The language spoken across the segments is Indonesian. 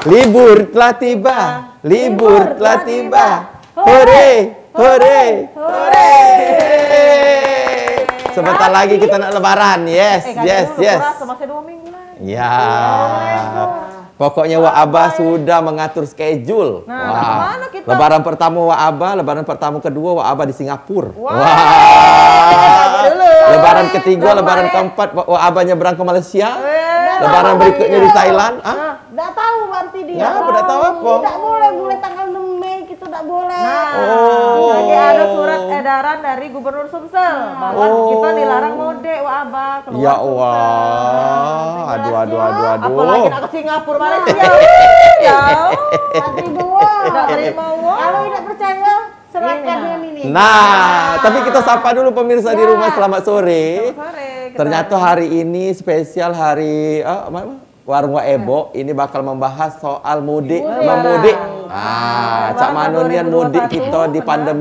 Libur telah tiba, libur telah tiba. Hore, hore, hore. Sebentar lagi kita nak lebaran. Yes, yes, yes. Masih 2 minggu lagi. Ya. Pokoknya Wak Abah sudah mengatur schedule. Nah, kemana kita? Lebaran pertama Wak Abah, lebaran pertama kedua Wak Abah di Singapura. Wah. Lebaran ketiga, lebaran keempat Wak Abah nyebrang ke Malaysia. Lebaran berikutnya di Thailand. Nggak tahu berarti dia. Ya, tidak tahu apa. Tidak boleh, mulai tanggal 6 Mei kita tidak boleh. Lagi ada surat edaran dari Gubernur Sumsel bahwa kita dilarang mudik Wak Abah keluar Ya Sumsel. Allah. Aduh. Apalagi nak ke Singapura, Malaysia. Ya. Tak terima uang. Tidak terima uang. Kalau tidak percaya, serahkan ini. Nah, tapi kita sapa dulu pemirsa di rumah, selamat sore. Sore. Ternyata hari ini spesial hari Warung Wak Ebo ini bakal membahas soal mudik, memudik. Cak Manunian mudik kita di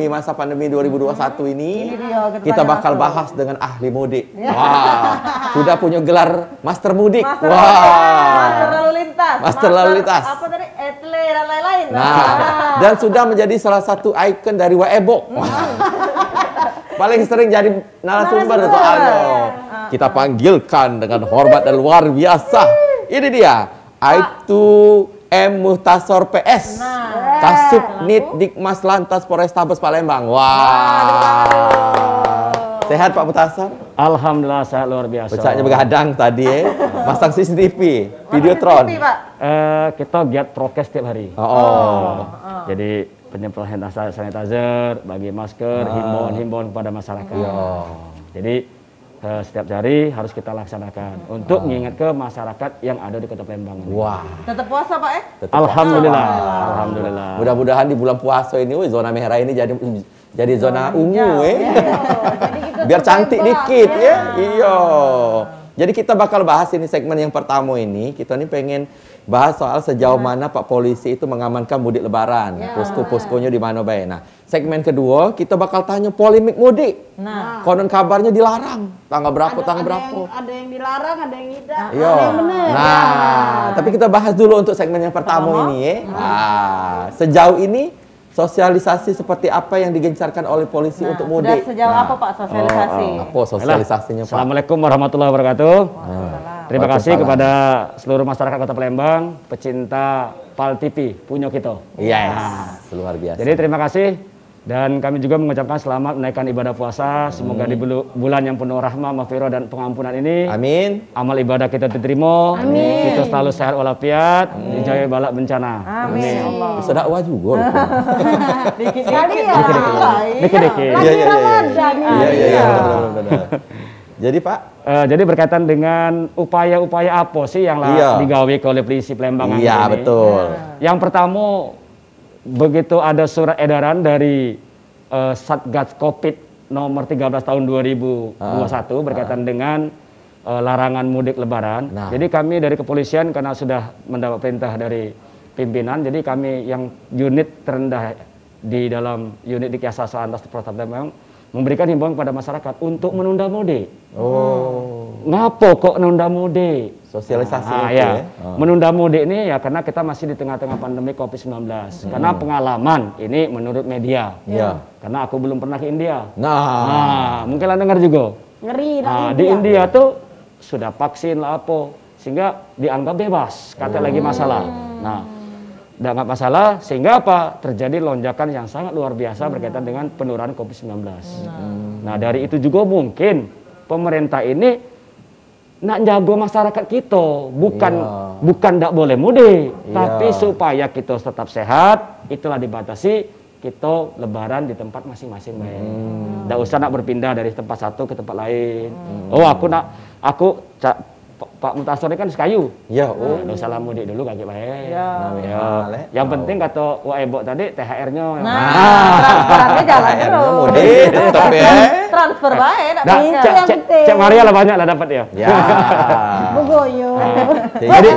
masa pandemi 2021 ini. Kita bakal bahas dengan ahli mudik. Wah, sudah punya gelar Master Mudik. Master lalu lintas. Master lalu lintas. Apa tadi? Etle dan lain-lain. Nah, dan sudah menjadi salah satu ikon dari Wak Ebo. Paling sering jadi narasumber soalnya. Kita panggilkan dengan hormat dan luar biasa. Ini dia, Aibtu M. Muhtasor PS, Kasub Nit Dikmas Lantas Polrestabes Palembang. Wah. Sehat Pak Muhtasor? Alhamdulillah sehat luar biasa. Becaknya begadang tadi masang CCTV, Videotron. Kita giat prokes tiap hari. Jadi penyemprotan hand sanitizer, bagi masker, himbauan kepada masyarakat. Jadi setiap hari harus kita laksanakan untuk mengingat ke masyarakat yang ada di Kota Palembang. Wah. Tetap puasa Pak Alhamdulillah. Alhamdulillah. Mudah-mudahan di bulan puasa ini, zona merah ini jadi zona ungu, biar cantik dikit ya. Iya. Jadi kita bakal bahas ini segmen yang pertama ini. Kita nih pengen bahas soal sejauh mana Pak Polisi itu mengamankan mudik lebaran. Posko-poskonya di mana baik. Nah, segmen kedua kita bakal tanya polemik mudik. Konon kabarnya dilarang. Tanggal berapa? Ada yang dilarang, ada yang tidak. Iya. Ada yang benar. Nah, tapi kita bahas dulu untuk segmen yang pertama ini ya. Sejauh ini sosialisasi seperti apa yang digencarkan oleh polisi untuk mudik? Sejauh apa Pak sosialisasi? Apa sosialisasinya Pak? Assalamualaikum warahmatullahi wabarakatuh. Terima kasih kepada seluruh masyarakat Kota Palembang, pecinta Pal TV, punya kita. Yes, luar biasa. Jadi terima kasih dan kami juga mengucapkan selamat menaikkan ibadah puasa. Semoga di bulan yang penuh rahmah, maghfirah dan pengampunan ini, amin. Amal ibadah kita diterima, kita selalu sehat walafiat, dijauhi balak bencana. Amin. Bisa dakwah juga. Dikit-dikit. Iya. Jadi Pak, jadi berkaitan dengan upaya-upaya apa sih yang digawe oleh polisi Palembang ini? Iya, betul. Yang pertama, begitu ada surat edaran dari Satgas Covid nomor 13 tahun 2021 berkaitan dengan larangan mudik lebaran. Jadi kami dari kepolisian karena sudah mendapat perintah dari pimpinan, jadi kami yang unit terendah di dalam unit di Kiasa Lantas Polres Palembang memberikan himbauan kepada masyarakat untuk menunda mudik. Ngapa kok menunda mudik? Sosialisasi itu ya. Menunda mudik ini ya karena kita masih di tengah-tengah pandemi COVID-19. Karena pengalaman ini menurut media. Karena aku belum pernah ke India. Mungkin Anda dengar juga. Ngeri. Di India tuh sudah vaksin lah apa. Sehingga dianggap bebas. Kata lagi masalah. Nggak masalah, sehingga apa? Terjadi lonjakan yang sangat luar biasa berkaitan dengan penurunan COVID-19. Nah, dari itu juga mungkin pemerintah ini nak jaga masyarakat kita, bukan tidak boleh mudik, tapi supaya kita tetap sehat, itulah dibatasi kita lebaran di tempat masing-masing. Tidak usah nak berpindah dari tempat satu ke tempat lain. Pak Muhtasor ini kan sekayu. Nggak usah lah mudik dulu kaki baik. Yang penting kata Wak Ebo tadi THR-nya. Transferannya jalan terus. Mudik tetap ya. Transfer baik. Cek Maria lah banyak lah dapat ya. Begoyo. Jadi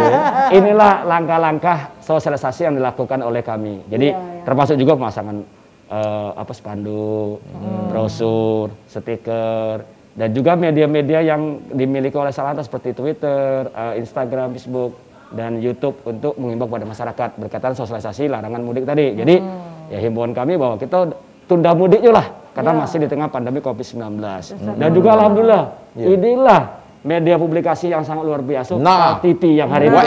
inilah langkah-langkah sosialisasi yang dilakukan oleh kami. Jadi termasuk juga pemasangan spanduk, brosur, stiker. Dan juga media-media yang dimiliki oleh Salantas seperti Twitter, Instagram, Facebook, dan YouTube untuk mengimbau kepada masyarakat berkaitan sosialisasi larangan mudik tadi. Jadi ya himbauan kami bahwa kita tunda mudiknya lah karena masih di tengah pandemi COVID-19. Dan juga alhamdulillah inilah media publikasi yang sangat luar biasa, TV yang hari ini.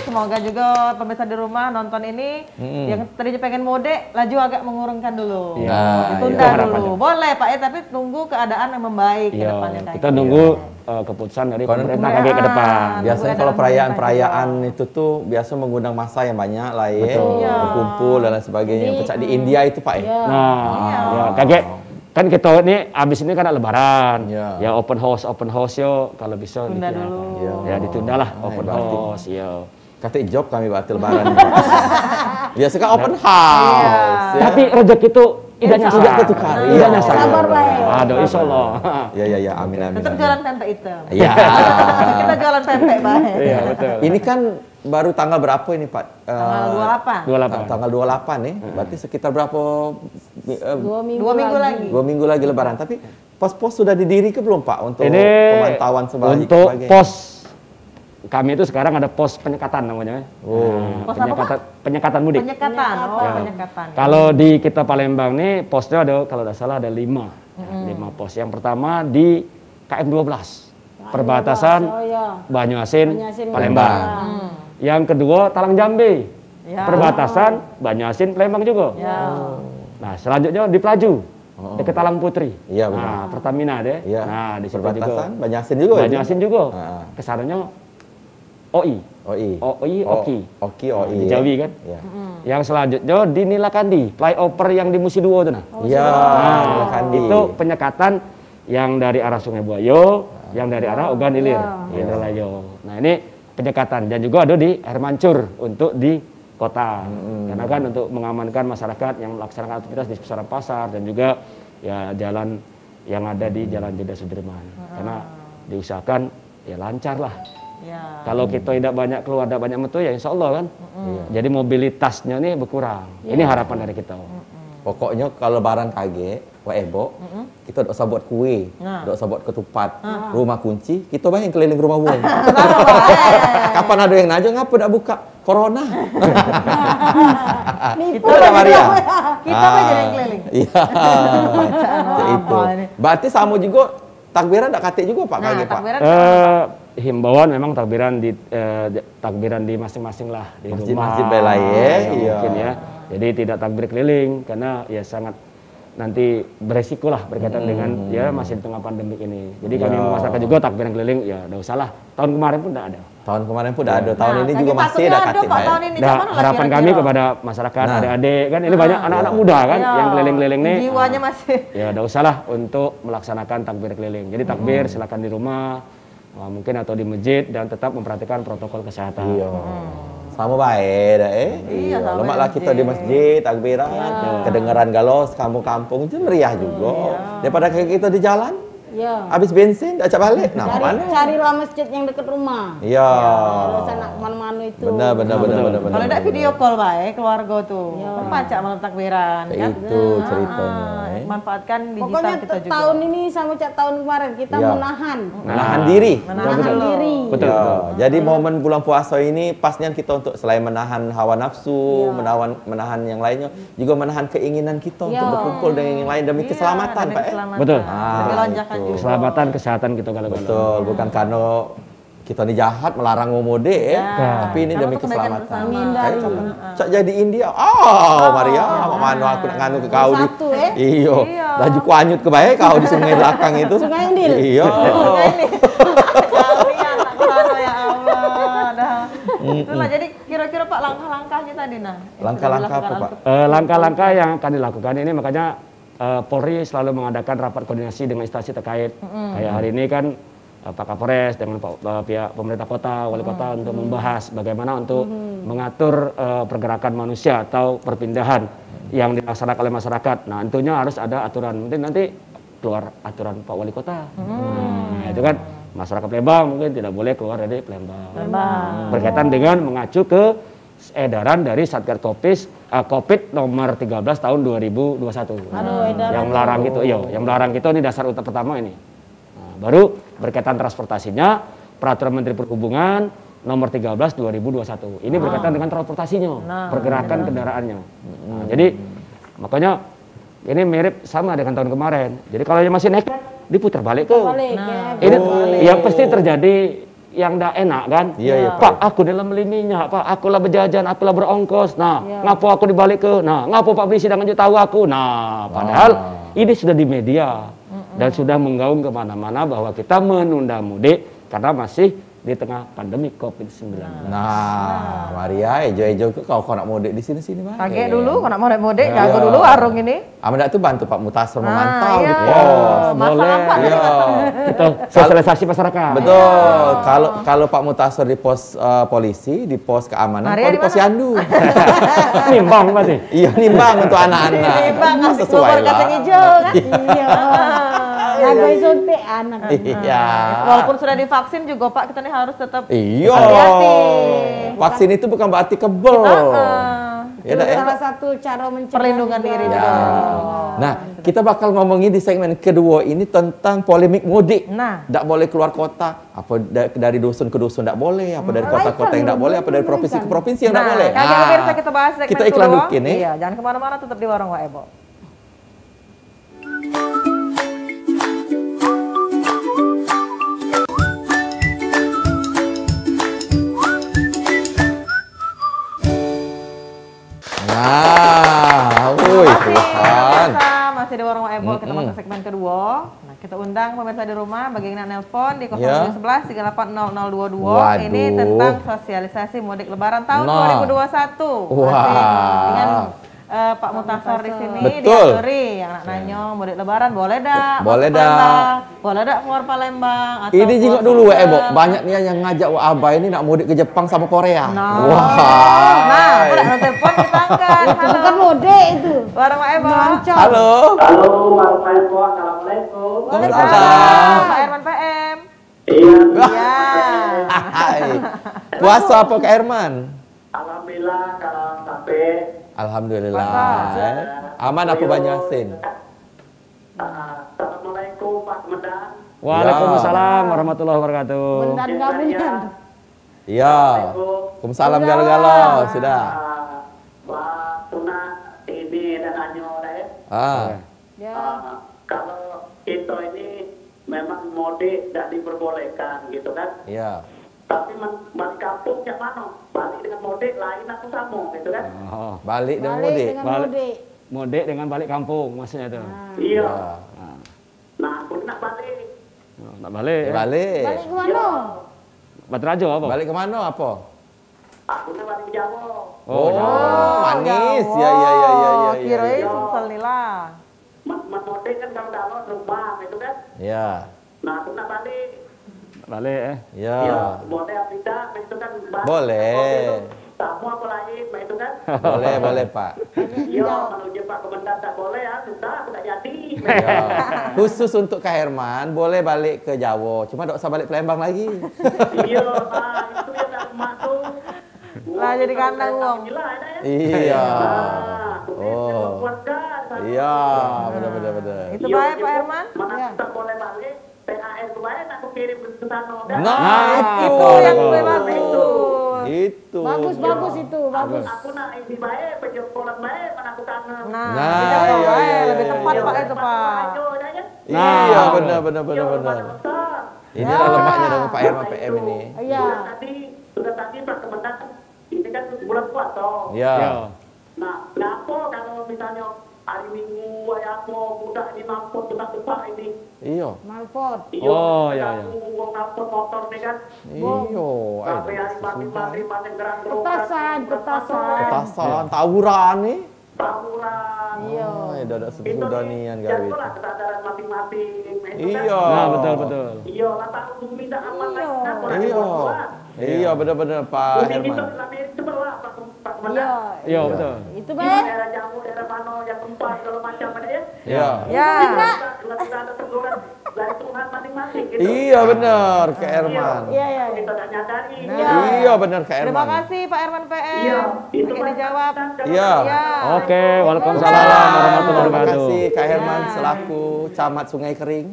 Semoga juga pemirsa di rumah nonton ini yang tadinya pengen mudik, laju agak mengurungkan dulu. Ditunda dulu. Boleh Pak ya, tapi tunggu keadaan yang membaik ke depannya. Kita nunggu keputusan dari pemerintah KG ke depan. Biasanya kalau perayaan-perayaan itu tuh biasa mengundang masa yang banyak lah ya, berkumpul dan lain sebagainya. Yang di India itu Pak ya. Nah, KG kan kita ini abis ini kan ada lebaran, ya open house yo kalau bisa tunda dulu. Ya ditunda lah open house yo. Kata job kami batal lebaran. Biasa kan open house. Tapi rezeki itu idahnya tidak tertukar. Idahnya sabar baik. Aduh insyaallah. Ya amin. Tetap jualan pempek itu. Iya. Kita jualan pempek baik. Iya betul. Ini kan baru tanggal berapa ini Pak? Tanggal 28. Tanggal 28 nih. Berarti sekitar berapa? 2 minggu lagi. 2 minggu lagi lebaran. Tapi pos-pos sudah didiri ke belum Pak untuk ini pemantauan sebagainya? Untuk pos kami itu sekarang ada pos penyekatan namanya. Penyekatan mudik. Penyekatan. Kalau di kita Palembang nih posnya ada kalau tidak salah ada 5 pos. Yang pertama di KM 12. Perbatasan Banyuasin, Palembang. Yang kedua Talang Jambe, perbatasan Banyuasin, Palembang juga. Nah selanjutnya di Pelaju, dekat Talang Putri. Nah Pertamina deh. Nah di situ juga. Banyuasin juga. Banyuasin juga. Kesananya OI. Oki. Di Jawi kan. Yang selanjutnya di Nilakandi, flyover yang di Musi Duo itu nah. Nilakandi. Itu penyekatan yang dari arah Sungai Buayo, yang dari arah Ogan Ilir, Nah ini penyekatan dan juga ada di Air Mancur untuk di kota, karena kan untuk mengamankan masyarakat yang melaksanakan aktivitas di sekitar pasar dan juga ya jalan yang ada di Jalan Jenderal Sudirman, karena diusahakan ya lancar lah. Kalau kita tidak banyak keluar, tidak banyak metu ya insya Allah kan, jadi mobilitasnya ini berkurang. Ini harapan dari kita. Pokoknya kalau lebaran KG, Ebo, kita tidak usah buat kue, tidak usah buat ketupat, rumah kunci, kita banyak keliling rumah wong. Kapan ada yang nanya, ngapa tidak buka? Corona. Itu lah Maria. Kita banyak yang keliling. Iya. Itu. Berarti sama juga takbiran tidak kate juga Pak KG Pak? Himbauan memang takbiran di masing-masing lah di masjid-masjid rumah. Iya. Mungkin ya. Jadi tidak takbir keliling karena ya sangat nanti beresiko lah berkaitan dengan ya masih di tengah pandemi ini. Jadi kami masyarakat juga takbiran keliling ya tidak usah lah. Tahun kemarin pun tidak ada. Tahun kemarin pun tidak ada. Tahun ini juga masih ada katanya. Nah, harapan kami kepada masyarakat adik-adik kan ini banyak anak-anak muda kan yang keliling-keliling nih. Jiwanya masih. Ya tidak usah lah untuk melaksanakan takbir keliling. Jadi takbir silakan di rumah, mungkin atau di masjid dan tetap memperhatikan protokol kesehatan. Sama baik dah lemaklah kita di masjid takbiran, kedengaran galos kampung-kampung itu meriah juga. Daripada kita di jalan, habis bensin tak balik. Nah, mana? Carilah masjid yang dekat rumah. Iya. Kalau sana kemana-mana itu. Benar. Kalau ada video call baik keluarga tuh, pacak malam takbiran. Itu ceritanya. Manfaatkan digital Pokoknya kita juga. Tahun ini sama tahun kemarin kita menahan diri. Menahan diri. Betul. Jadi momen bulan puasa ini pasnya kita untuk selain menahan hawa nafsu, menahan yang lainnya, juga menahan keinginan kita untuk berkumpul dengan yang lain demi keselamatan, Pak. Betul. Keselamatan, kesehatan kita kalau betul, bukan karena kita ini jahat melarang mudik tapi ini demi keselamatan. Cak jadi India. Maria, mana aku nak nganu ke kau di. Iyo. Laju ku anyut ke bae kau di sungai belakang itu. Sungai Indil. Iya. Ya Allah. Itulah jadi kira-kira Pak langkah-langkahnya tadi Langkah-langkah apa Pak? Langkah-langkah yang akan dilakukan ini makanya Polri selalu mengadakan rapat koordinasi dengan instansi terkait. Kayak hari ini kan Pak Kapolres dengan pihak pemerintah kota, wali kota untuk membahas bagaimana untuk mengatur pergerakan manusia atau perpindahan yang dilaksanakan oleh masyarakat. Nah, tentunya harus ada aturan. Mungkin nanti keluar aturan Pak Wali Kota. Nah, itu kan masyarakat Palembang mungkin tidak boleh keluar dari Palembang. Berkaitan dengan mengacu ke edaran dari Satgas Covid nomor 13 tahun 2021. Yang melarang itu, yang melarang itu ini dasar pertama ini. Baru berkaitan transportasinya Peraturan Menteri Perhubungan nomor 13 2021. Ini berkaitan dengan transportasinya, pergerakan kendaraannya. Nah, jadi makanya ini mirip sama dengan tahun kemarin. Jadi kalau yang masih nekat diputar balik ke. Ini yang pasti terjadi yang tidak enak kan? Iya. Pak, aku dalam beli minyak, Pak, akulah berjajan, akulah berongkos. Nah, ngapo aku dibalik ke? Nah, ngapo Pak Bisi dan ngasih tahu aku? Nah, padahal ini sudah di media dan sudah menggaung kemana-mana bahwa kita menunda mudik karena masih di tengah pandemi COVID-19. Nah, Maria, ejo-ejo kau nak mudik di sini-sini, Bang. Kaget dulu, kau nak mudik, jago dulu warung ini. Amandak tuh bantu Pak Mutasor memantau iya. di pos. Masalah apa? Iya. Kita sosialisasi masyarakat. Betul. Kalau Pak Mutasor di pos polisi, di pos keamanan, Maria kau di pos di mana? Yandu. Nimbang berarti. Iya, nimbang untuk anak-anak. Nimbang, ngasih Sesuai keluar lah. kacang hijau kan? Iya. Jago suntik anak. Iya. Walaupun sudah divaksin juga Pak, kita nih harus tetap Iya. hati-hati. Vaksin itu bukan berarti kebel. Ya, Itu dak, ya? salah satu cara mencegah Perlindungan juga. diri Ya. juga. Nah, kita bakal ngomongin di segmen kedua ini tentang polemik mudik. Nah. Tidak boleh keluar kota. Apa dari dusun ke dusun tidak boleh. Apa dari kota-kota yang tidak boleh. Apa dari provinsi ke provinsi yang tidak boleh. Kali pemirsa kita bahas segmen kita iklan kedua. dulu ini. Iya, jangan kemana-mana, tetap di Warung Wak Ebo. Nah, woi Tuhan. Masih di Warung Wak Ebo, kita masuk segmen kedua. Nah, kita undang pemirsa di rumah, bagi yang nelpon di 0711 380022. Waduh. Ini tentang sosialisasi mudik Lebaran tahun Nah. 2021. Wah. Masih dengan Pak Mutasor di sini Betul. diaturi yang nak nanya mudik Lebaran boleh dak? Boleh masuk dak. Palembang? Boleh dak keluar Palembang? Atau Ini jengok keluar dulu Wak Ebo. Sumber? Banyak nih yang ngajak Wak Abah ini nak mudik ke Jepang sama Korea. Nah. Wah. Nah, boleh telepon kita angkat. Itu bukan mode itu. Warung Wak Ebo. Melancong. Halo. Halo, Warahmatullahi Assalamualaikum. Waalaikumsalam. Pak Herman PM. Iya, Iya. Hai. Puasa apa Kak Herman? alhamdulillah kalau sampai Alhamdulillah. Puasa. Aman apa Banyasin? Assalamualaikum Pak Medan. Waalaikumsalam warahmatullahi wabarakatuh. Bendan gabungan. Iya. Waalaikumsalam galo-galo. Sudah. Pak Tuna ini dan Anyo Ah. Ya. kalau kita ini memang mudik tidak diperbolehkan gitu kan. Iya. Tapi balik kampung yang mana? Balik dengan mudik lain aku sama gitu kan. Oh, Balik dan Balik mudik. dengan Balik. mudik. mudik dengan balik kampung maksudnya itu. Iya. Ya. Nah, aku nak balik. Oh, nak balik. Ya. Balik. Balik ke mana? Batrajo apa? Balik ke mana apa? Aku nak balik ke Jawa. Oh, Jawa. manis. Jawa. Ya ya ya ya ya. Kirain Ya. Sumsel nila. Mudik kan kalau rumah itu kan. Ya. Nah, aku nak balik. Balik Ya. Iya, boleh apa tidak, itu kan Boleh. tamu apa lain, itu kan. Boleh, boleh, Pak. Iya, menuju Pak Komandan tak boleh ya, sudah, aku tak jadi. Ya. Khusus untuk Kak Herman, boleh balik ke Jawa. Cuma tak usah balik Palembang lagi. Iya, nah, itu yang tak emak tuh. Lah, jadi kandang uang. Gila, ada ya. Iya. Nah, Oh. keluarga. Iya, benar-benar benar. Itu baik Pak Herman. Mana tak boleh balik, THR kemarin aku kirim ke sana. Kan? Nah, Itu yang gue bagus. Itu. Bagus, bagus itu, bagus. Aku nak isi baik, penjempolan baik, mana aku kangen. Nah, Nah, kita iya, bawa, iya, lebih iya, tepat iya. Pak itu Pak. Iya, Nah. benar benar benar benar. Inilah lemaknya dengan Pak Herman PM ini. Iya. Sudah tadi Pak Kemendak, ini kan bulan puasa. Iya. Ya. Nah, kenapa kalau misalnya hari Minggu, apa, budak ini mampu, budak ini. Iya. Malpot. Oh, ya, ya. Uang ngapot motor nih kan. Iya. Sampai hari mati-mati, paling gerak Petasan, petasan. Petasan, tawuran nih. Tawuran. Iya. Ay, dadak Itu sedudanian nih, gawe. jatuhlah kesadaran masing-masing. itu kan. Iya. Nah, betul betul. Iya, lah tahu bumi tak apa Iya. lagi. Kenapa lagi Iya. buat-buat? Iya, benar-benar Pak Bumi Herman. itu Amerika itu berapa Pak Iya. Kemendak? Iya, betul. Itu Di baik. daerah Jawa, daerah Mano, yang tempat, kalau macam mana ya? Iya. Ya. Kita ada teguran. dari Tuhan masing-masing gitu. Iya benar, Kak Herman. Iya, iya. Kita tak nyadari. Iya benar, Kak Herman. Terima kasih Pak Herman PM. Iya, itu Pakai dijawab. Iya. Iya. Oke, waalaikumsalam warahmatullahi Terima wabarakatuh. kasih Kak Herman selaku camat Sungai Kering.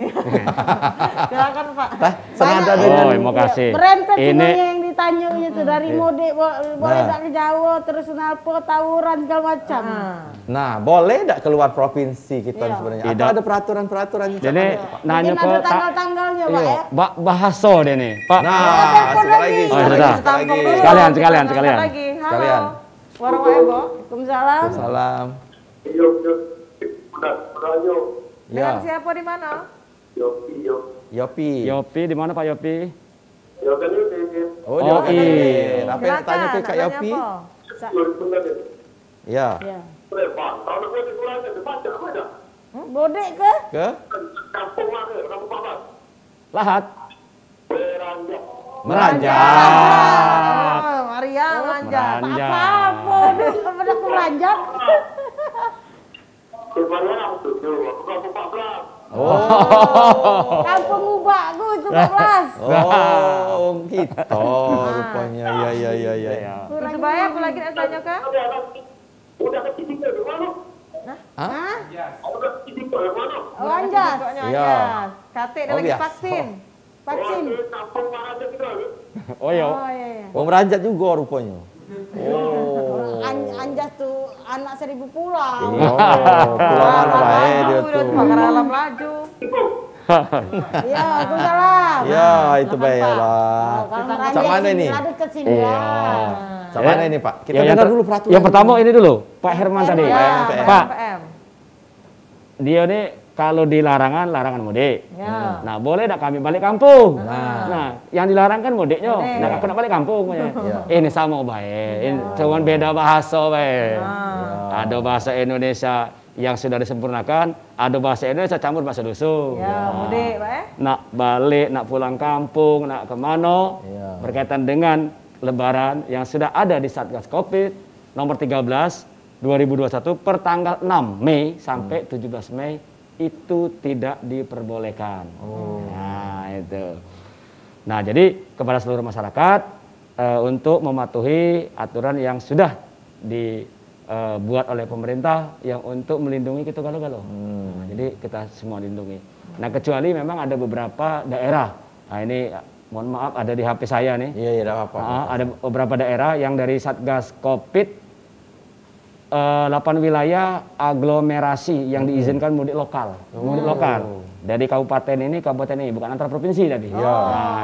Silakan Pak. Tah, senada Oh, dengan terima kasih. Berentet Ini semuanya yang ditanya gitu dari mode boleh tak ke Jawa terus nalpo tawuran segala macam. Nah, boleh tidak keluar provinsi kita Iya. sebenarnya? Tidak. Atau ada peraturan-peraturannya? jadi nanya Mungkin ke ada tanggal-tanggalnya, Pak iya, ya. bahasa deh nih, Pak. Nah, telepon sekali lagi, lagi. sekali Oh, lagi, sudah. sekali lagi. Sekalian. Lagi. Halo. Sekalian. Warung Ebo. Waalaikumsalam. Salam. Yuk, udah yuk. Dengan Ya, siapa di mana? Yuk. Yopi. Yopi di mana Pak Yopi? Yuk kan yuk. Oh, Oh, dia iya. Apa yang tanya ke Kak nak Yopi? tanya apa? Ya. Ya. Kalau gue di Pulau dibaca apa aja? Bodek ke? Ke? Kampung mana? Kampung Papas. Lahat. Beranjak. Meranjak. Oh, Maria Manjat. Apa? Pada keranjak. Di mana? Tujuh. Kampung 14. Oh. Kampung Ubakku itu 14. Oh, gitu rupanya. Ya. Itu bayar apa lagi nak tanya Kak? Udah kecidik ke mana? Hah? Udah kecidik ke mana? Oh, Anjas. Pokoknya Iya. Anjas. Katik dia Oh, lagi biasa. vaksin. Vaksin. Kampung mana aja kita? Oh ya. Oh iya, iya. Oh, meranjat juga rupanya. Oh. Anjas tuh anak 1000 pulau. Oh, pulau mana baik dia Udah tuh. bakar alam laju. Iya, Waalaikumsalam. Ya, itu baiklah. Kalau Macam mana ini? Ada ke sini Iya. ya. Macam mana ini, Pak? Kita Ya, dengar dulu peraturan. Yang pertama ini dulu, Pak Herman tadi. Ya, PM. Pak, PM. dia nih kalau di larangan mudik. Ya. Nah, boleh tak kami balik kampung? Nah. Nah, yang dilarang kan mudiknya. Mudik. Nah, aku nak balik kampung. Iya. Ini sama baik. Ini cuman beda bahasa baik. Ada bahasa Indonesia yang sudah disempurnakan, ada bahasa Indonesia campur bahasa dusun. Ya, mudik, Pak ya. Nak balik, nak pulang kampung, nak kemana, Iya. berkaitan dengan Lebaran yang sudah ada di Satgas Covid nomor 13 2021 per tanggal 6 Mei sampai 17 Mei itu tidak diperbolehkan. Nah, itu. Nah, jadi kepada seluruh masyarakat untuk mematuhi aturan yang sudah dibuat oleh pemerintah yang untuk melindungi kita galau-galau. Nah, jadi kita semua lindungi. Nah, kecuali memang ada beberapa daerah. Nah, ini mohon maaf ada di HP saya nih. Iya, tidak apa-apa. Ada beberapa daerah yang dari Satgas Covid 8 wilayah aglomerasi yang diizinkan mudik lokal. Mudik lokal. Dari kabupaten ini bukan antar provinsi tadi. Nah,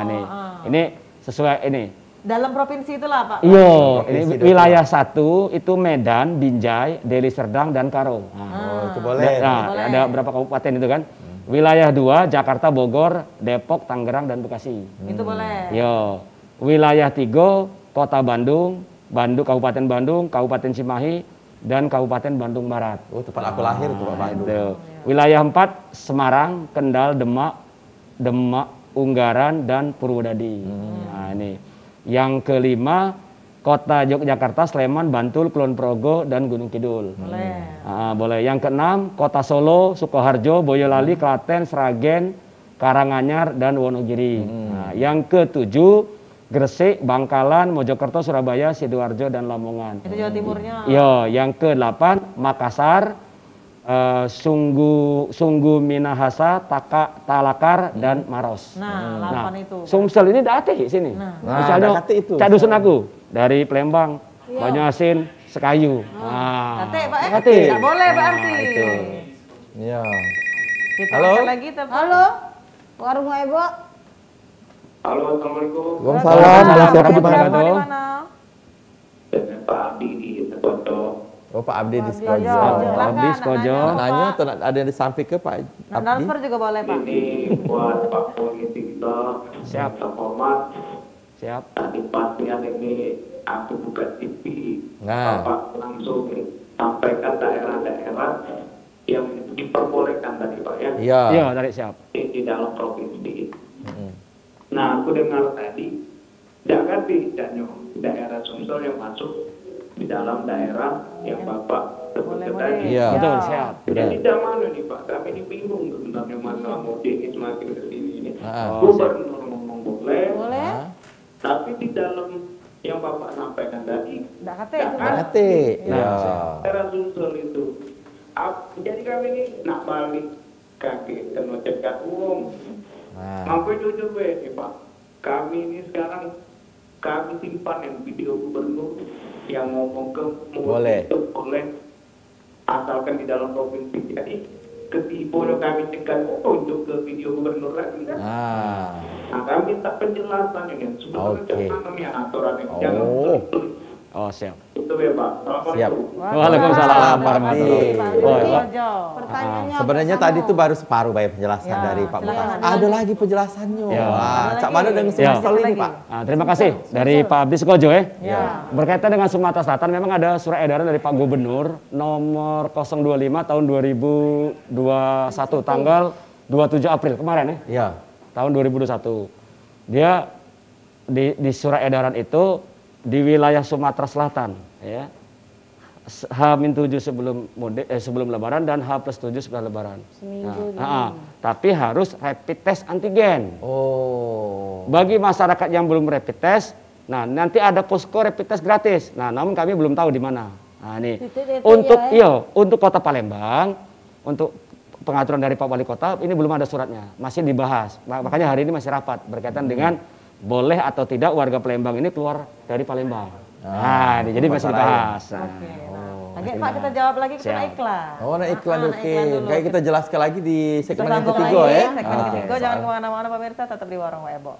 ini sesuai ini. Dalam provinsi itulah, Pak. Iya, ini Provinsi wilayah 1 itu Medan, Binjai, Deli Serdang dan Karo. Nah, Oh, itu boleh. ada berapa kabupaten itu kan? Wilayah 2 Jakarta, Bogor, Depok, Tangerang dan Bekasi. Itu boleh. Yo, wilayah 3 Kota Bandung, Kabupaten Bandung, Kabupaten Cimahi, dan Kabupaten Bandung Barat. Oh, tempat aku lahir itu, Pak Bandung. Itu. Wilayah 4 Semarang, Kendal, Demak, Unggaran, dan Purwodadi. Nah, ini. Yang kelima Kota Yogyakarta, Sleman, Bantul, Kulon Progo, dan Gunung Kidul. Boleh. Boleh. Yang keenam Kota Solo, Sukoharjo, Boyolali, Klaten, Sragen, Karanganyar, dan Wonogiri. Nah, yang ketujuh Gresik, Bangkalan, Mojokerto, Surabaya, Sidoarjo, dan Lamongan. Itu Jawa Timurnya. Yo, yang ke-8 Makassar, Sunggu Minahasa, Talakar, dan Maros. Nah, 8 itu. Sumsel ini dah di sini. Nah. Misalnya dah kate itu. Cak dusun aku dari Palembang, Banyuasin, Sekayu. Nah, Kate, Pak ya? kate. Tidak boleh berarti. itu. Iya. Kita Halo? angkat lagi telepon. Halo. Warung Ebo. Halo, assalamualaikum. Waalaikumsalam. Dengan siapa di mana? Siapa di mana? Dengan Pak Abdi di Sekoto. Oh, Pak Abdi di Skojo. Skojo. Silakan, Abdi Skojo. nak nanya, Nanya Pak. atau ada yang disampaikan ke Pak Nak Abdi? transfer juga boleh, Pak. Ini buat Pak Polisi kita. Siap. Terhormat. Siap. Tadi pastian ini aku buka TV. Nah. Bapak langsung sampaikan daerah-daerah yang diperbolehkan tadi Pak ya. Iya. Iya, dari siap. Di dalam provinsi. Nah, aku dengar tadi Jakarta dan daerah Sumsel yang masuk di dalam daerah yang Bapak seperti Boleh, tadi. Iya. Betul, sehat. Jadi tidak mana nih Pak, kami ini bingung sebenarnya masalah mudik ini semakin ke sini ini. Ah. Gubernur ngomong boleh, Boleh? tapi di dalam yang Bapak sampaikan tadi, Nggak kate nggak itu. ada. Berarti. Nah, Ya. Era susul itu. Jadi kami ini nak balik kaki ke cegat umum. Nah. Mampu jujur nih Pak, kami ini sekarang kami simpan yang video gubernur yang ngomong ke Boleh. itu boleh asalkan di dalam provinsi. Jadi ketipu kami cegat untuk ke video gubernur lagi kan. Ah. Nah kami minta penjelasan ini sebenarnya Oke. jangan nih aturan ini Oh. jangan Oh, siap. itu ya Pak. Siap. Waalaikumsalam warahmatullahi Pak wabarakatuh. Pertanyaannya Sebenarnya apa tadi kamu? itu baru separuh Bay penjelasan Ya, dari Pak silakan. Mutas. Ada lagi penjelasannya. Ya. Wah, Ada Cak lagi. Mano dengan Ya. Sumsel ini Lagi. Pak. Nah, terima kasih dari Pak Abdi Sukojo ya. Ya. Berkaitan dengan Sumatera Selatan memang ada surat edaran dari Pak Gubernur nomor 025 tahun 2021 tanggal 27 April kemarin ya. Iya. Tahun 2021. Dia di surat edaran itu di wilayah Sumatera Selatan ya. H-7 sebelum sebelum lebaran dan H+7 setelah lebaran. Seminggu Tapi harus rapid test antigen. Oh. Bagi masyarakat yang belum rapid test, nah nanti ada posko rapid test gratis. Nah, namun kami belum tahu di mana. Nah, ini Titik-titik untuk ya, untuk Kota Palembang, untuk pengaturan dari Pak Wali Kota ini belum ada suratnya, masih dibahas. Makanya hari ini masih rapat berkaitan dengan boleh atau tidak warga Palembang ini keluar dari Palembang. Nah, ini jadi masih dibahas. Nah. Oke, Pak, kita jawab lagi, kita Siap. naik iklan. Oh, nah iklan Naik oke. iklan dulu. Kayak kita jelaskan lagi di Kita segmen yang sambung ketiga lagi, ya. segmen Ah. ketiga, jangan kemana-mana pemirsa, tetap di Warung Ebo.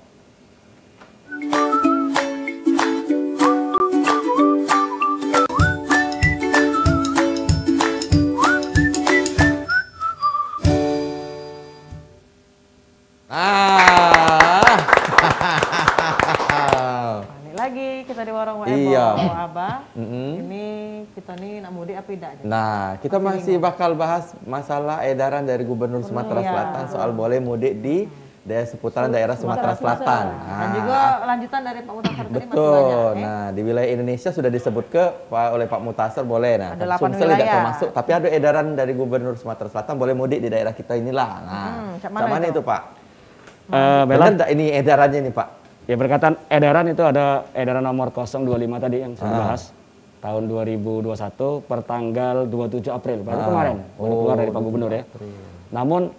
Ah. Ini lagi kita di Warung Ebo. Iya. Abah. Mm-mm. Ini kita nih nak mudik apa tidak? Nah, kita masih bakal bahas masalah edaran dari Gubernur Sumatera Iya. Selatan soal boleh mudik di daerah seputaran daerah Sumatera Selatan. Dan juga lanjutan dari Pak Mutasar tadi masih Betul. banyak. Nah, di wilayah Indonesia sudah disebut oleh Pak Mutasar boleh. Nah, Ada 8 Sumsel tidak wilayah. termasuk, tapi ada edaran dari Gubernur Sumatera Selatan boleh mudik di daerah kita inilah. Nah, Cak cak mana itu, Pak? Bella, Benar enggak ini edarannya nih, Pak? ya berkaitan edaran itu ada edaran nomor 025 tadi yang saya bahas tahun 2021 per tanggal 27 April baru kemarin baru keluar dari Pak Gubernur ya. Namun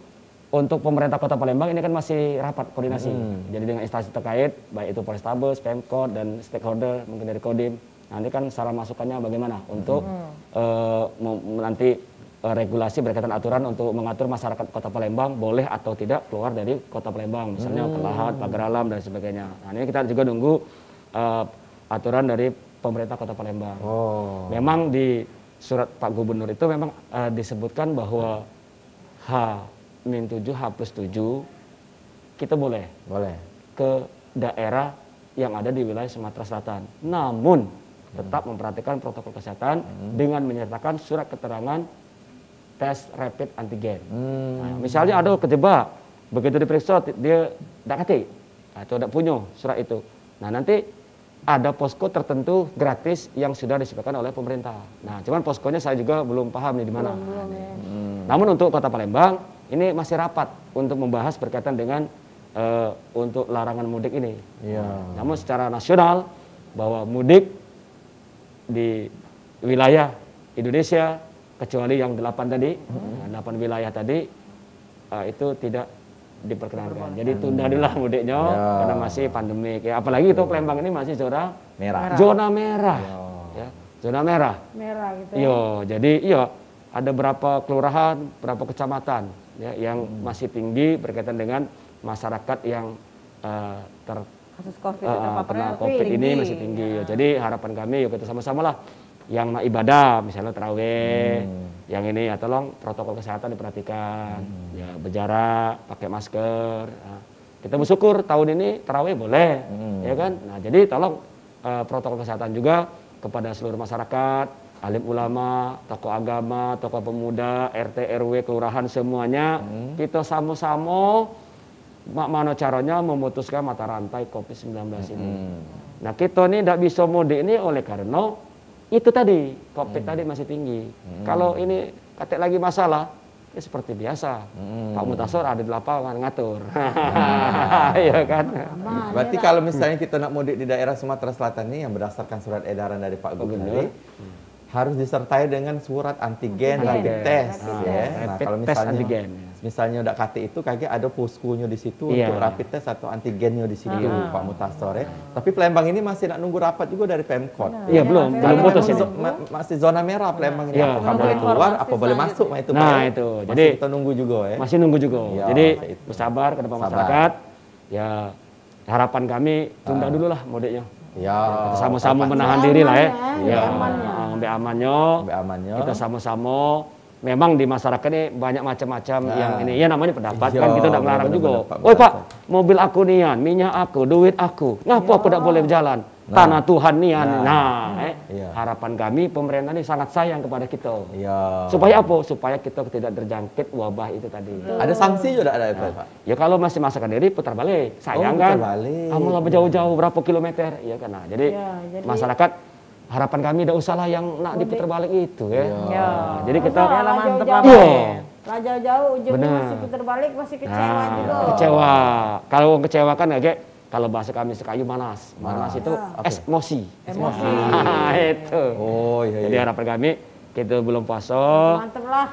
untuk pemerintah Kota Palembang ini kan masih rapat koordinasi. Jadi dengan instansi terkait baik itu Polrestabes, Pemkot dan stakeholder mungkin dari Kodim. Nanti kan saran masukannya bagaimana untuk nanti regulasi berkaitan aturan untuk mengatur masyarakat Kota Palembang boleh atau tidak keluar dari Kota Palembang, misalnya ke Lahat, Pagar Alam dan sebagainya. Nah, ini kita juga nunggu aturan dari pemerintah Kota Palembang. Oh. Memang di surat Pak Gubernur itu memang disebutkan bahwa H-7, H+7 kita boleh Boleh. ke daerah yang ada di wilayah Sumatera Selatan. Namun tetap memperhatikan protokol kesehatan dengan menyertakan surat keterangan tes rapid antigen. Nah, misalnya ada kejebak, begitu diperiksa dia tidak kati atau tidak punya surat itu. Nah nanti ada posko tertentu gratis yang sudah disediakan oleh pemerintah. Nah cuman poskonya saya juga belum paham nih di mana. Namun untuk Kota Palembang ini masih rapat untuk membahas berkaitan dengan untuk larangan mudik ini. Iya. Namun secara nasional bahwa mudik di wilayah Indonesia kecuali yang 8 tadi, 8 wilayah tadi itu tidak diperkenankan. Jadi tunda dulu lah mudiknya karena masih pandemik. Ya, apalagi itu Palembang ini masih zona Merah. Zona merah. Ya, zona merah. merah gitu. Iya, jadi iya ada berapa kelurahan, berapa kecamatan ya, yang masih tinggi berkaitan dengan masyarakat yang Kasus COVID terpapar kena COVID ini masih tinggi. Ya. Jadi harapan kami yuk kita sama-sama lah yang ibadah misalnya tarawih, yang ini ya tolong protokol kesehatan diperhatikan, ya berjarak, pakai masker. Nah, kita bersyukur tahun ini tarawih boleh, ya kan? Nah jadi tolong protokol kesehatan juga kepada seluruh masyarakat, alim ulama, tokoh agama, tokoh pemuda, RT RW kelurahan semuanya kita sama-sama mana caranya memutuskan mata rantai COVID-19 ini. Nah kita ini tidak bisa mudik ini oleh karena itu tadi COVID tadi masih tinggi. Kalau ini kata lagi masalah, ya seperti biasa. Pak Mutasor ada di lapangan ngatur. Iya kan? Berarti kalau misalnya kita nak mudik di daerah Sumatera Selatan ini yang berdasarkan surat edaran dari Pak Gubernur, harus disertai dengan surat antigen, rapid test, ya. Nah, kalau misalnya udah KT itu kayak ada poskonya di situ untuk rapid test atau antigennya di situ, Pak Mutasor ya. Tapi Palembang ini masih nak nunggu rapat juga dari Pemkot. Iya, belum putus ini. Masih zona merah Palembang ini. Apa boleh keluar, apa boleh masuk, itu. Nah, itu. Jadi kita nunggu juga ya. Masih nunggu juga. Jadi bersabar ke depan masyarakat. Ya, harapan kami tunda dulu lah mudiknya. Ya, kita sama-sama menahan diri lah ya. Ya, ambil amannya. Kita sama-sama. Memang di masyarakat ini banyak macam-macam yang ini. Ya namanya pendapat kan kita tidak melarang juga. Woi Pak, mobil aku nian, minyak aku, duit aku. Ngapa aku tidak boleh berjalan? Tanah Tuhan nian. Harapan kami pemerintah ini sangat sayang kepada kita. Supaya apa? Supaya kita tidak terjangkit wabah itu tadi. Ada sanksi juga ada Pak? Ya kalau masih masakan diri putar balik. Sayang kan? Malah berjauh-jauh berapa kilometer, ya kan? Nah, jadi masyarakat harapan kami tidak usahlah yang nak diputar balik itu ya. Jadi kita jauh-jauh ujungnya masih putar balik, masih kecewa juga. Kecewa. Kalau kecewa kan kayak kalau bahasa kami sekayu manas. Manas itu emosi. Itu. Oh iya. Jadi harapan kami kita belum puasa,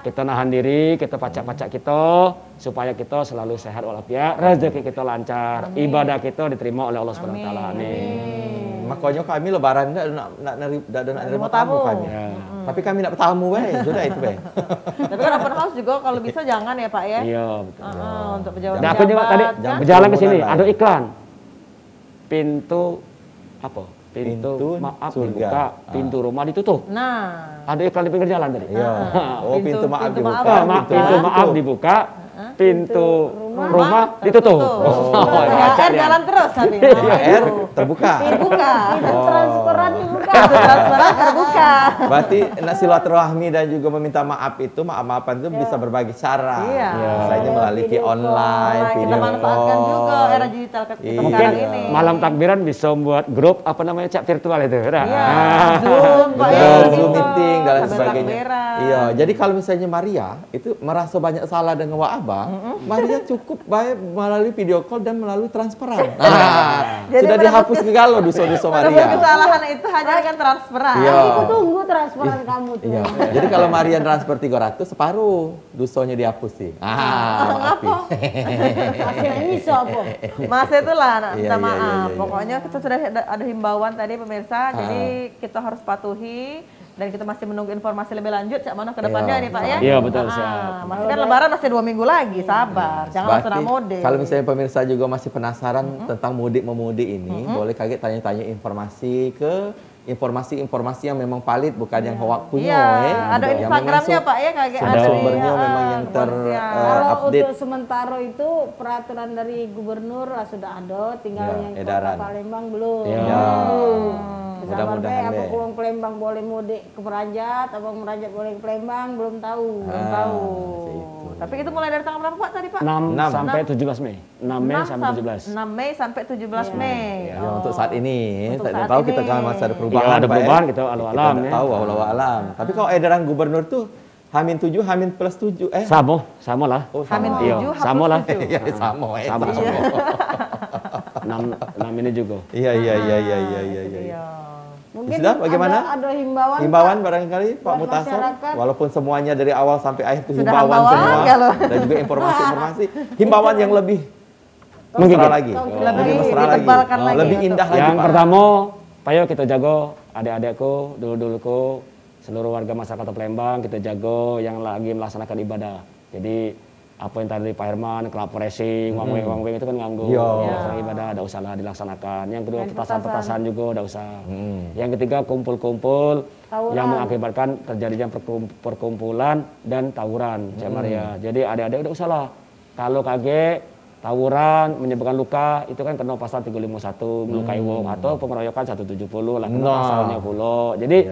kita nahan diri, kita pacak-pacak kita supaya kita selalu sehat walafiat, rezeki kita lancar, ibadah kita diterima oleh Allah Subhanahu wa taala. Amin. Makanya kami lebaran nak nerima tamu kami. Tapi kami nak bertamu sudah itu Tapi kan open house juga kalau bisa jangan ya Pak ya. Iya betul. Untuk pejabat. Nah, aku juga tadi berjalan ke sini ada iklan. Pintu apa? Pintu maaf surga dibuka, pintu rumah ditutup. Nah, ada iklan di pinggir jalan tadi. Iya. Oh, pintu maaf dibuka. Pintu maaf dibuka, pintu rumah ditutup. THR jalan terus tapi. THR terbuka. Dibuka. Transferan dibuka. Transferan terbuka. Berarti silaturahmi dan juga meminta maaf itu, maaf-maafan itu bisa berbagai cara. Iya. Misalnya melalui online, video kita manfaatkan juga era digital kita sekarang ini. Malam takbiran bisa membuat grup apa namanya chat virtual itu. Iya. Zoom, Pak ya. Zoom meeting dan lain sebagainya. Iya. Jadi kalau misalnya Maria itu merasa banyak salah dengan Wak Abang, Maria cukup baik melalui video call dan melalui transferan. Sudah dihapus segala dosa-dosa Maria. Kesalahan itu hanya kan transferan. Iya. Aku tunggu transferan kamu tuh. Iya. Jadi kalau Maria transfer 300 separuh dosanya dihapus sih. Apa? Akhirnya iso apa? Mas itulah minta maaf. Pokoknya kita sudah ada himbauan tadi pemirsa, jadi kita harus patuhi. Dan kita masih menunggu informasi lebih lanjut cak mana ke depannya nih Pak ya. Iya betul siap. Masih kan lebaran masih 2 minggu lagi, sabar. Jangan langsung mudik. Kalau misalnya pemirsa juga masih penasaran tentang mudik-memudik ini, boleh kaget tanya-tanya informasi ke informasi yang memang valid, bukan yang hoax punya. Iya, ada Instagramnya Pak ya kaget ada sumbernya memang yang kalau untuk sementara itu peraturan dari gubernur sudah ada, tinggal yang Kota Palembang belum. Mudah-mudahan apa pulang Palembang boleh mudik ke Merajat, apa Merajat boleh ke Palembang belum tahu. Belum tahu. Tapi itu mulai dari tanggal berapa Pak tadi Pak? 6 sampai 17 Mei. 6 Mei sampai 17. 6 Mei sampai 17 Mei. Ya, untuk saat ini. Tidak tahu kita kan masih ada perubahan. Ada perubahan kita alam ya. Tahu alam. Tapi kalau edaran gubernur tuh Hamin 7, Hamin plus 7 sama lah. Hamin 7, sama lah. Iya, sama. 6 ini juga. Iya. Mungkin sudah bagaimana? Ada himbauan barangkali Pak Mutasor. Walaupun semuanya dari awal sampai akhir itu himbauan semua dan juga informasi-informasi. Himbauan yang lebih mesra lagi. Lebih mesra lagi. Lebih indah lagi. Yang pertama, ayo kita jaga adik-adikku, dulu-duluku, seluruh warga masyarakat Palembang kita jaga yang lagi melaksanakan ibadah. Jadi apa yang tadi Pak Herman, kelapa racing, wang-weng itu kan nganggu. Melaksanakan ibadah, tidak usahlah dilaksanakan. Yang kedua, petasan-petasan juga tidak usah. Yang ketiga, kumpul-kumpul yang mengakibatkan terjadinya perkumpulan dan tawuran, Cik Maria. Jadi adik-adik tidak usahlah. Kalau kaget, tawuran, menyebabkan luka, itu kan kena pasal 351, melukai wong, atau pengeroyokan 170 lah, kena pasalnya pula. Jadi,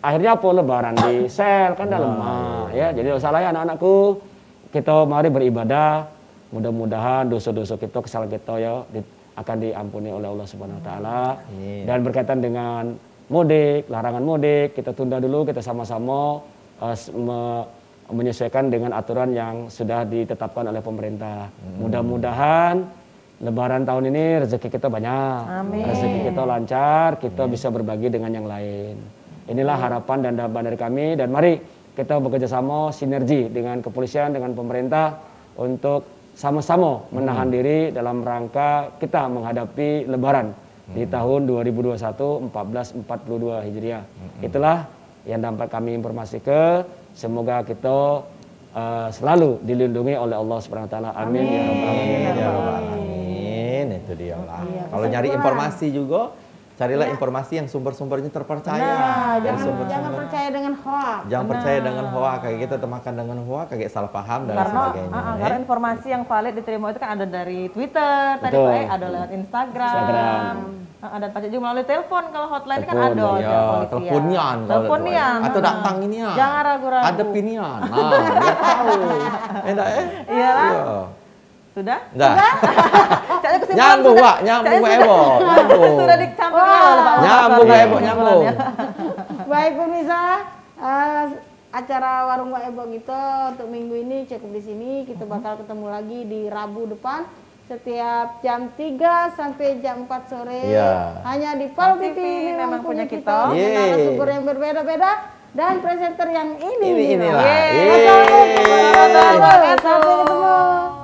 akhirnya apa lebaran di sel, kan dah lemah. Ya, jadi tidak usahlah ya anak-anakku. Kita mari beribadah, mudah-mudahan dosa-dosa kita, kesalahan kita ya akan diampuni oleh Allah Subhanahu wa taala. Dan berkaitan dengan mudik, larangan mudik, kita tunda dulu, kita sama-sama menyesuaikan dengan aturan yang sudah ditetapkan oleh pemerintah. Mudah-mudahan Lebaran tahun ini rezeki kita banyak, rezeki kita lancar, kita bisa berbagi dengan yang lain. Inilah harapan dan dampak dari kami, dan mari kita bekerja sama sinergi dengan kepolisian, dengan pemerintah untuk sama-sama menahan diri dalam rangka kita menghadapi Lebaran di tahun 2021 1442 Hijriah. Itulah yang dapat kami informasikan. Semoga kita selalu dilindungi oleh Allah Subhanahu wa taala. Amin ya rabbal alamin. Ya rabbal alamin. Itu dia lah. Kalau nyari informasi juga, carilah informasi yang sumber-sumbernya terpercaya. Jangan percaya dengan hoax. Jangan percaya dengan hoax, kayak kita termakan dengan hoax, kayak salah paham dan sebagainya. Karena informasi yang valid diterima itu kan ada dari Twitter, tadi Pak ada lewat Instagram. Dan Pak juga melalui telepon, kalau hotline kan ada. Ya, telponian. Atau datang ini ya. Jangan ragu-ragu. Ada pinian. Nah, dia tahu. Iya lah. Sudah? Sudah. Nyambung, Pak. Nyambung, Ebo. Nyambung. Sudah dicampur oleh Pak. Nyambung, Ebo. Nyambung. Baik pemirsa, acara Warung Wak Ebo kita untuk minggu ini cukup di sini. Kita bakal ketemu lagi di Rabu depan setiap jam 3 sampai jam 4 sore. Hanya di Pal TV. Ini memang punya kita. Narasumber yang berbeda-beda dan presenter yang ini. Inilah. Assalamualaikum warahmatullahi wabarakatuh. Sampai ketemu.